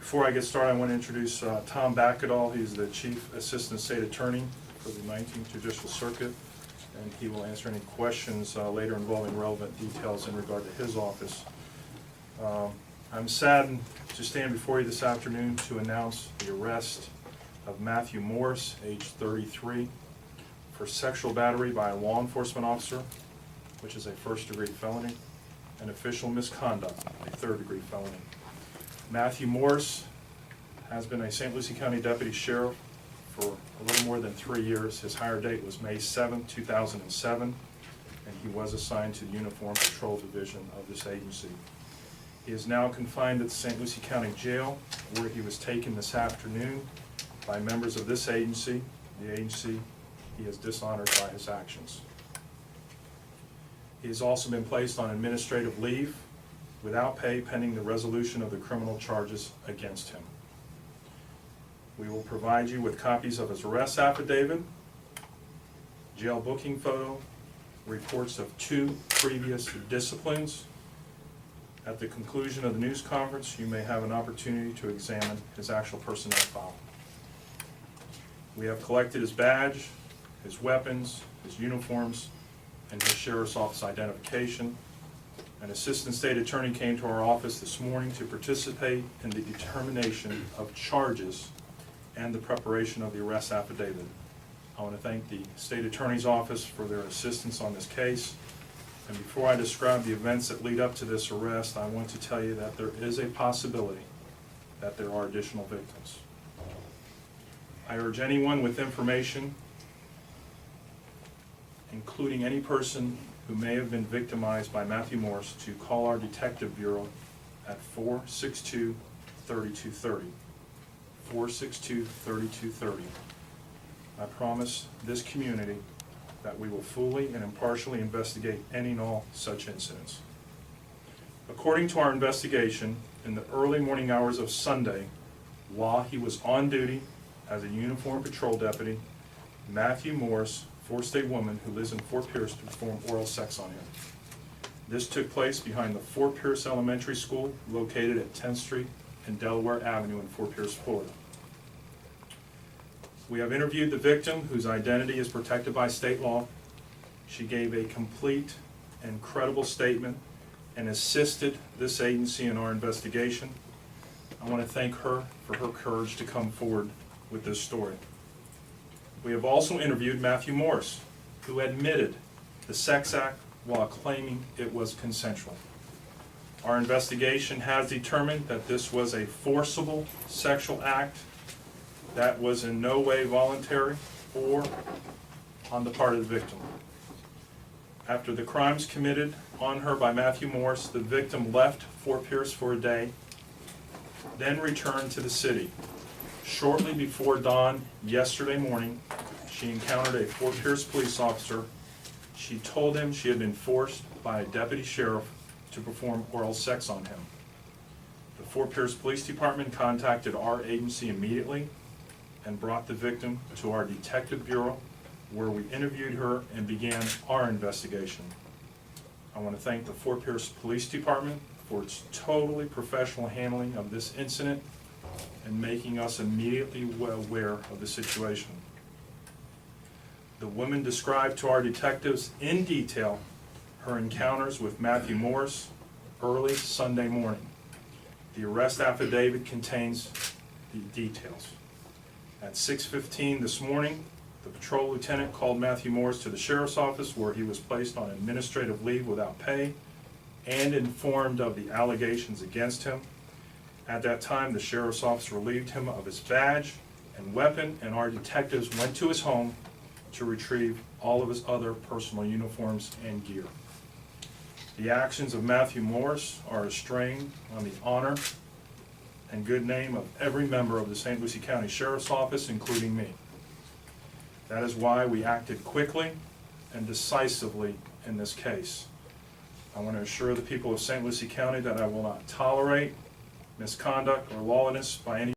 Before I get started, I want to introduce Tom Backadall. He's the Chief Assistant State Attorney for the 19th Judicial Circuit, and he will answer any questions later involving relevant details in regard to his office. I'm saddened to stand before you this afternoon to announce the arrest of Matthew Morris, age 33, for sexual battery by a law enforcement officer, which is a first-degree felony, and official misconduct, a third-degree felony. Matthew Morris has been a St. Lucie County Deputy Sheriff for a little more than 3 years. His hire date was May 7, 2007, and he was assigned to the Uniform Patrol Division of this agency. He is now confined at the St. Lucie County Jail, where he was taken this afternoon by members of this agency, the agency he is dishonored by his actions. He has also been placed on administrative leave without pay pending the resolution of the criminal charges against him. We will provide you with copies of his arrest affidavit, jail booking photo, reports of 2 previous disciplines. At the conclusion of the news conference, you may have an opportunity to examine his actual personnel file. We have collected his badge, his weapons, his uniforms, and his sheriff's office identification. An assistant state attorney came to our office this morning to participate in the determination of charges and the preparation of the arrest affidavit. I want to thank the state attorney's office for their assistance on this case. And before I describe the events that lead up to this arrest, I want to tell you that there is a possibility that there are additional victims. I urge anyone with information, including any person who may have been victimized by Matthew Morris, to call our Detective Bureau at 462-3230. 462-3230. I promise this community that we will fully and impartially investigate any and all such incidents. According to our investigation, in the early morning hours of Sunday, while he was on duty as a uniformed patrol deputy, Matthew Morris forced a woman who lives in Fort Pierce to perform oral sex on him. This took place behind the Fort Pierce Elementary School, located at 10th Street and Delaware Avenue in Fort Pierce, Florida. We have interviewed the victim, whose identity is protected by state law. She gave a complete and credible statement and assisted this agency in our investigation. I want to thank her for her courage to come forward with this story. We have also interviewed Matthew Morris, who admitted the sex act while claiming it was consensual. Our investigation has determined that this was a forcible sexual act that was in no way voluntary or on the part of the victim. After the crimes committed on her by Matthew Morris, the victim left Fort Pierce for a day, then returned to the city. Shortly before dawn yesterday morning, she encountered a Fort Pierce police officer. She told him she had been forced by a deputy sheriff to perform oral sex on him. The Fort Pierce Police Department contacted our agency immediately and brought the victim to our Detective Bureau, where we interviewed her and began our investigation. I want to thank the Fort Pierce Police Department for its totally professional handling of this incident and making us immediately well aware of the situation. The woman described to our detectives in detail her encounters with Matthew Morris early Sunday morning. The arrest affidavit contains the details. At 6:15 this morning, the patrol lieutenant called Matthew Morris to the sheriff's office, where he was placed on administrative leave without pay and informed of the allegations against him. At that time, the sheriff's office relieved him of his badge and weapon, and our detectives went to his home to retrieve all of his other personal uniforms and gear. The actions of Matthew Morris are a strain on the honor and good name of every member of the St. Lucie County Sheriff's Office, including me. That is why we acted quickly and decisively in this case. I want to assure the people of St. Lucie County that I will not tolerate misconduct or lawlessness by any